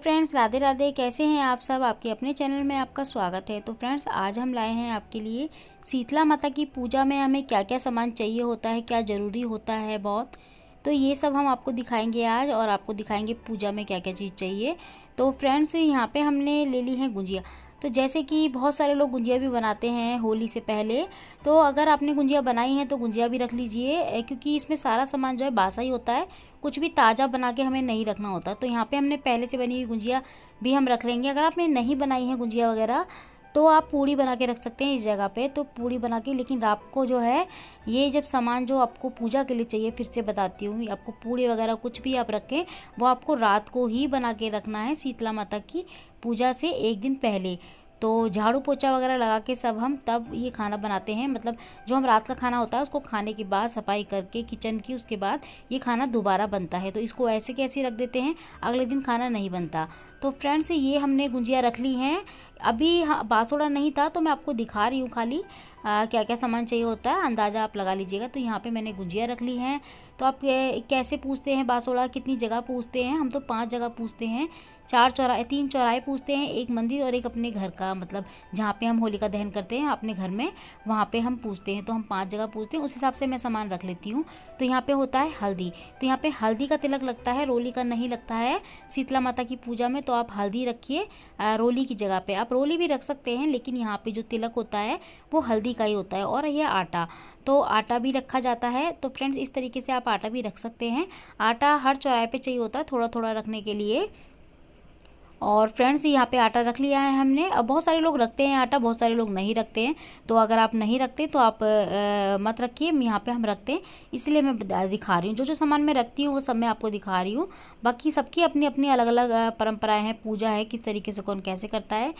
Friends, Radhe Radhe. कैसे हैं आप सब? आपके अपने चैनल में आपका स्वागत है। तो फ्रेंड्स, आज हम लाए हैं आपके लिए शीतला माता की पूजा में हमें क्या क्या सामान चाहिए होता है, क्या ज़रूरी होता है बहुत। तो ये सब हम आपको दिखाएंगे आज, और आपको दिखाएंगे पूजा में क्या क्या चीज़ चाहिए। तो फ्रेंड्स, यहाँ पे हमने ले ली है गुजिया। तो जैसे कि बहुत सारे लोग गुजिया भी बनाते हैं होली से पहले, तो अगर आपने गुजिया बनाई है तो गुजिया भी रख लीजिए, क्योंकि इसमें सारा सामान जो है बासा ही होता है, कुछ भी ताज़ा बना के हमें नहीं रखना होता। तो यहाँ पे हमने पहले से बनी हुई गुजिया भी हम रख लेंगे। अगर आपने नहीं बनाई है गुजिया वगैरह, तो आप पूड़ी बना के रख सकते हैं इस जगह पे। तो पूड़ी बना के, लेकिन आपको जो है ये जब सामान जो आपको पूजा के लिए चाहिए, फिर से बताती हूँ, आपको पूड़ी वगैरह कुछ भी आप रखें, वो आपको रात को ही बना के रखना है शीतला माता की पूजा से एक दिन पहले। तो झाड़ू पोछा वगैरह लगा के सब हम तब ये खाना बनाते हैं, मतलब जो हम रात का खाना होता है उसको खाने के बाद सफाई करके किचन की, उसके बाद ये खाना दोबारा बनता है। तो इसको ऐसे कैसे रख देते हैं, अगले दिन खाना नहीं बनता। तो फ्रेंड्स, ये हमने गुजिया रख ली हैं। अभी हाँ, बासोड़ा नहीं था तो मैं आपको दिखा रही हूँ खाली क्या क्या सामान चाहिए होता है, अंदाज़ा आप लगा लीजिएगा। तो यहाँ पे मैंने गुजिया रख ली हैं। तो आप कैसे पूछते हैं बासोड़ा, कितनी जगह पूछते हैं? हम तो 5 जगह पूछते हैं, 3 चौराहे पूछते हैं, एक मंदिर और एक अपने घर का, मतलब जहाँ पे हम होलिका दहन करते हैं अपने घर में, वहाँ पे हम पूछते हैं। तो हम 5 जगह पूछते हैं, उस हिसाब से मैं सामान रख लेती हूँ। तो यहाँ पे होता है हल्दी। तो यहाँ पे हल्दी का तिलक लगता है, रोली का नहीं लगता है शीतला माता की पूजा में। तो आप हल्दी रखिए रोली की जगह पे। आप रोली भी रख सकते हैं, लेकिन यहाँ पे जो तिलक होता है वो हल्दी का ही होता है। और यह आटा, तो आटा भी रखा जाता है। तो फ्रेंड्स, इस तरीके से आप आटा भी रख सकते हैं। आटा हर चौराहे पे चाहिए होता है थोड़ा थोड़ा रखने के लिए। और फ्रेंड्स, यहाँ पे आटा रख लिया है हमने। अब बहुत सारे लोग रखते हैं आटा, बहुत सारे लोग नहीं रखते हैं। तो अगर आप नहीं रखते तो आप मत रखिए, यहाँ पे हम रखते हैं, इसलिए मैं दिखा रही हूँ। जो जो सामान मैं रखती हूँ वो सब मैं आपको दिखा रही हूँ। बाकी सबकी अपनी अपनी अलग अलग परंपराएं हैं, पूजा है, किस तरीके से कौन कैसे करता है।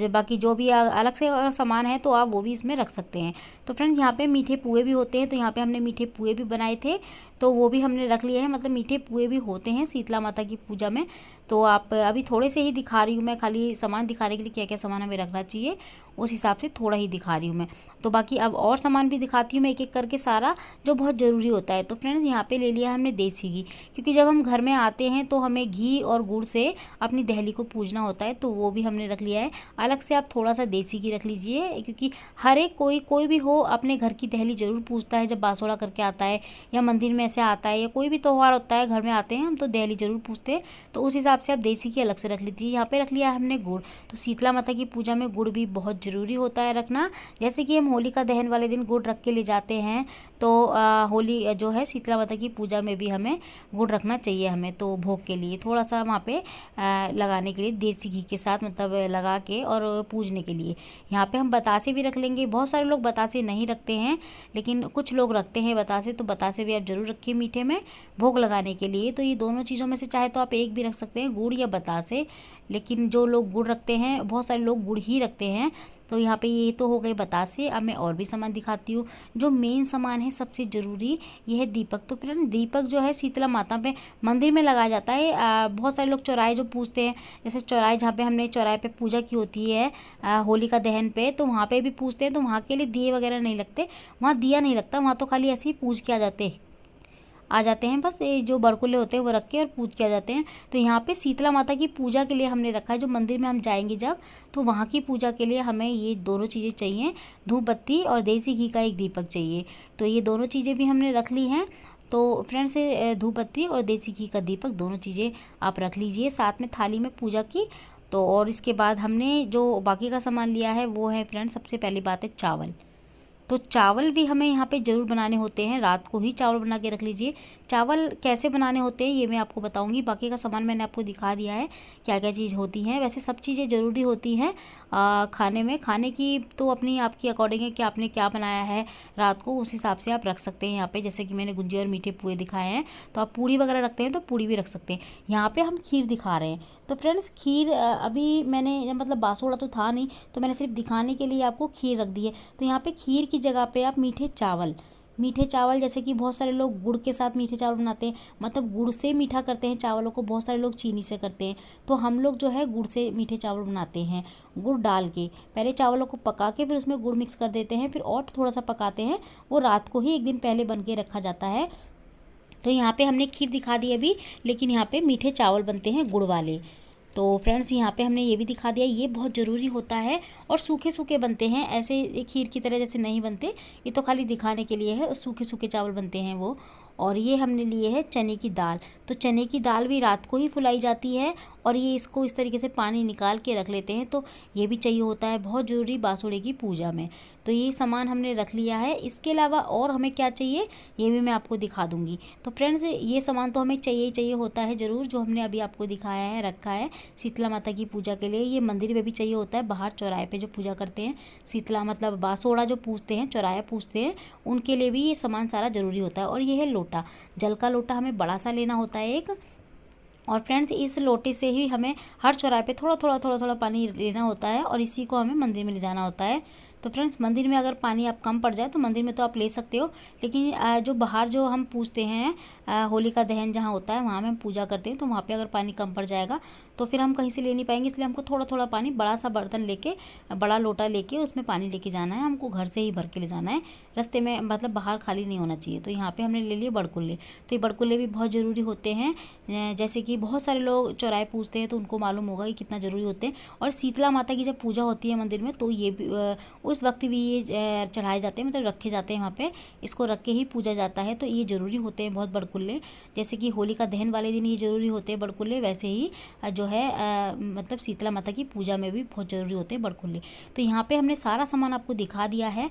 बाकी जो भी अलग से अगर सामान है तो आप वो भी इसमें रख सकते हैं। तो फ्रेंड्स, यहाँ पे मीठे पुए भी होते हैं। तो यहाँ पे हमने मीठे पुए भी बनाए थे, तो वो भी हमने रख लिए हैं। मतलब मीठे पुए भी होते हैं शीतला माता की पूजा में। तो आप अभी थोड़े से ही दिखा रही हूँ मैं, खाली सामान दिखाने के लिए क्या क्या सामान हमें रखना चाहिए उस हिसाब से थोड़ा ही दिखा रही हूँ मैं। तो बाकी अब और सामान भी दिखाती हूँ मैं एक एक करके सारा, जो बहुत ज़रूरी होता है। तो फ्रेंड्स, यहाँ पे ले लिया हमने देसी घी, क्योंकि जब हम घर में आते हैं तो हमें घी और गुड़ से अपनी दहली को पूजना होता है। तो वो भी हमने रख लिया है। अलग से आप थोड़ा सा देसी घी रख लीजिए, क्योंकि हर एक कोई भी हो अपने घर की दहली ज़रूर पूजता है जब बासोड़ा करके आता है, या मंदिर में ऐसे आता है, या कोई भी त्यौहार होता है घर में आते हैं हम, तो दहली ज़रूर पूजते हैं। तो उस हिसाब से आप देसी घी अलग से रख लीजिए। यहाँ पे रख लिया हमने गुड़। तो शीतला माता की पूजा में गुड़ भी बहुत ज़रूरी होता है रखना। जैसे कि हम होलिका दहन वाले दिन गुड़ रख के ले जाते हैं, तो होली जो है शीतला माता की पूजा में भी हमें गुड़ रखना चाहिए हमें। तो भोग के लिए थोड़ा सा वहाँ पे लगाने के लिए देसी घी के साथ, मतलब लगा के और पूजने के लिए। यहाँ पे हम बतासे भी रख लेंगे। बहुत सारे लोग बतासे नहीं रखते हैं, लेकिन कुछ लोग रखते हैं बतासे। तो बतासे भी आप ज़रूर रखिए मीठे में भोग लगाने के लिए। तो ये दोनों चीज़ों में से चाहे तो आप एक भी रख सकते हैं, गुड़ या बतासे। लेकिन जो लोग गुड़ रखते हैं, बहुत सारे लोग गुड़ ही रखते हैं। तो यहाँ पे ये तो हो गए बतासे। अब मैं और भी सामान दिखाती हूँ। जो मेन सामान है सबसे ज़रूरी, ये है दीपक। तो फिर दीपक जो है शीतला माता पे मंदिर में लगाया जाता है। बहुत सारे लोग चौराहे जो पूजते हैं, जैसे चौराहे जहाँ पे हमने चौराहे पे पूजा की होती है होलिका दहन पे, तो वहाँ पे भी पूजते हैं। तो वहाँ के लिए दिए वगैरह नहीं लगते, वहाँ दिया नहीं लगता, वहाँ तो खाली ऐसे ही पूज के आ जाते हैं। बस ये जो बरकुले होते हैं वो रख के और पूज के आ जाते हैं। तो यहाँ पे शीतला माता की पूजा के लिए हमने रखा है। जो मंदिर में हम जाएंगे जब, तो वहाँ की पूजा के लिए हमें ये दोनों चीज़ें चाहिए, धूप बत्ती और देसी घी का एक दीपक चाहिए। तो ये दोनों चीज़ें भी हमने रख ली हैं। तो फ्रेंड्स, धूप बत्ती और देसी घी का दीपक, दोनों चीज़ें आप रख लीजिए साथ में थाली में पूजा की। तो और इसके बाद हमने जो बाकी का सामान लिया है वो है फ्रेंड्स, सबसे पहली बात है चावल। तो चावल भी हमें यहाँ पे ज़रूर बनाने होते हैं, रात को ही चावल बना के रख लीजिए। चावल कैसे बनाने होते हैं ये मैं आपको बताऊंगी। बाकी का सामान मैंने आपको दिखा दिया है क्या क्या चीज़ होती है। वैसे सब चीज़ें ज़रूरी होती हैं खाने में। खाने की तो अपनी आपकी अकॉर्डिंग है कि आपने क्या बनाया है रात को, उस हिसाब से आप रख सकते हैं। यहाँ पे जैसे कि मैंने गुंजी और मीठे पुए दिखाए हैं, तो आप पूड़ी वगैरह रखते हैं तो पूड़ी भी रख सकते हैं। यहाँ पर हम खीर दिखा रहे हैं। तो फ्रेंड्स, खीर अभी मैंने, मतलब बासोड़ा तो था नहीं, तो मैंने सिर्फ दिखाने के लिए आपको खीर रख दी है। तो यहाँ पे खीर की जगह पे आप मीठे चावल, जैसे कि बहुत सारे लोग गुड़ के साथ मीठे चावल बनाते हैं, मतलब गुड़ से मीठा करते हैं चावलों को। बहुत सारे लोग चीनी से करते हैं, तो हम लोग जो है गुड़ से मीठे चावल बनाते हैं। गुड़ डाल के पहले चावलों को पका के फिर उसमें गुड़ मिक्स कर देते हैं, फिर और थोड़ा सा पकाते हैं। वो रात को ही एक दिन पहले बन के रखा जाता है। तो यहाँ पे हमने खीर दिखा दी अभी, लेकिन यहाँ पे मीठे चावल बनते हैं गुड़ वाले। तो फ्रेंड्स यहाँ पे हमने ये भी दिखा दिया, ये बहुत ज़रूरी होता है। और सूखे सूखे बनते हैं, ऐसे खीर की तरह जैसे नहीं बनते, ये तो खाली दिखाने के लिए है। और सूखे सूखे चावल बनते हैं वो। और ये हमने लिए है चने की दाल। तो चने की दाल भी रात को ही फुलाई जाती है और ये इसको इस तरीके से पानी निकाल के रख लेते हैं। तो ये भी चाहिए होता है, बहुत ज़रूरी बासुड़े की पूजा में। तो ये सामान हमने रख लिया है। इसके अलावा और हमें क्या चाहिए ये भी मैं आपको दिखा दूँगी। तो फ्रेंड्स ये सामान तो हमें चाहिए ही चाहिए होता है ज़रूर, जो हमने अभी आपको दिखाया है, रखा है शीतला माता की पूजा के लिए। ये मंदिर में भी चाहिए होता है, बाहर चौराहे पे जो पूजा करते हैं, शीतला मतलब बासोड़ा जो पूजते हैं, चौराहे पूजते हैं, उनके लिए भी ये सामान सारा ज़रूरी होता है। और ये है लोटा, जल का लोटा हमें बड़ा सा लेना होता है एक। और फ्रेंड्स इस लोटे से ही हमें हर चौराहे पे थोड़ा थोड़ा पानी लेना होता है और इसी को हमें मंदिर में ले जाना होता है। तो फ्रेंड्स मंदिर में अगर पानी आप कम पड़ जाए तो मंदिर में तो आप ले सकते हो, लेकिन जो बाहर जो हम पूजते हैं, होलिका दहन जहाँ होता है वहाँ में हम पूजा करते हैं, तो वहाँ पे अगर पानी कम पड़ जाएगा तो फिर हम कहीं से ले नहीं पाएंगे। इसलिए हमको थोड़ा थोड़ा पानी, बड़ा सा बर्तन लेके, बड़ा लोटा लेके उसमें पानी लेके जाना है। हमको घर से ही भर के ले जाना है, रास्ते में मतलब बाहर खाली नहीं होना चाहिए। तो यहाँ पे हमने ले लिए बड़कुल्ले। तो ये बड़कुल्ले भी बहुत ज़रूरी होते हैं। जैसे कि बहुत सारे लोग चौराहे पूजते हैं तो उनको मालूम होगा कि कितना ज़रूरी होते हैं। और शीतला माता की जब पूजा होती है मंदिर में, तो ये भी उस वक्त भी ये चढ़ाए जाते हैं, मतलब रखे जाते हैं वहाँ पे, इसको रख के ही पूजा जाता है। तो ये ज़रूरी होते हैं बहुत बड़कुल्ले। जैसे कि होलिका दहन वाले दिन ये ज़रूरी होते हैं बड़कुल्ले, वैसे ही जो है मतलब शीतला माता की पूजा में भी बहुत ज़रूरी होते हैं बड़कुल्ले। तो यहाँ पे हमने सारा सामान आपको दिखा दिया है।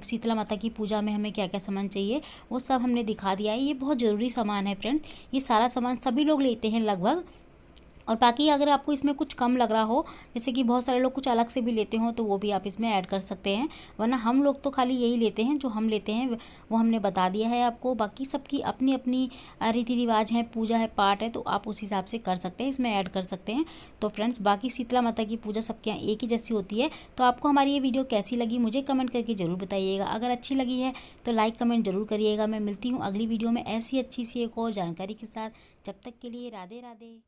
शीतला माता की पूजा में हमें क्या क्या सामान चाहिए वो सब हमने दिखा दिया है। ये बहुत ज़रूरी सामान है फ्रेंड्स, ये सारा सामान सभी लोग लेते हैं लगभग। और बाकी अगर आपको इसमें कुछ कम लग रहा हो, जैसे कि बहुत सारे लोग कुछ अलग से भी लेते हो, तो वो भी आप इसमें ऐड कर सकते हैं। वरना हम लोग तो खाली यही लेते हैं, जो हम लेते हैं वो हमने बता दिया है आपको। बाकी सबकी अपनी अपनी रीति रिवाज है, पूजा है, पाठ है, तो आप उस हिसाब से कर सकते हैं, इसमें ऐड कर सकते हैं। तो फ्रेंड्स बाकी शीतला माता की पूजा सबके यहाँ एक ही जैसी होती है। तो आपको हमारी ये वीडियो कैसी लगी मुझे कमेंट करके ज़रूर बताइएगा। अगर अच्छी लगी है तो लाइक कमेंट ज़रूर करिएगा। मैं मिलती हूँ अगली वीडियो में ऐसी अच्छी सी एक और जानकारी के साथ। जब तक के लिए राधे राधे।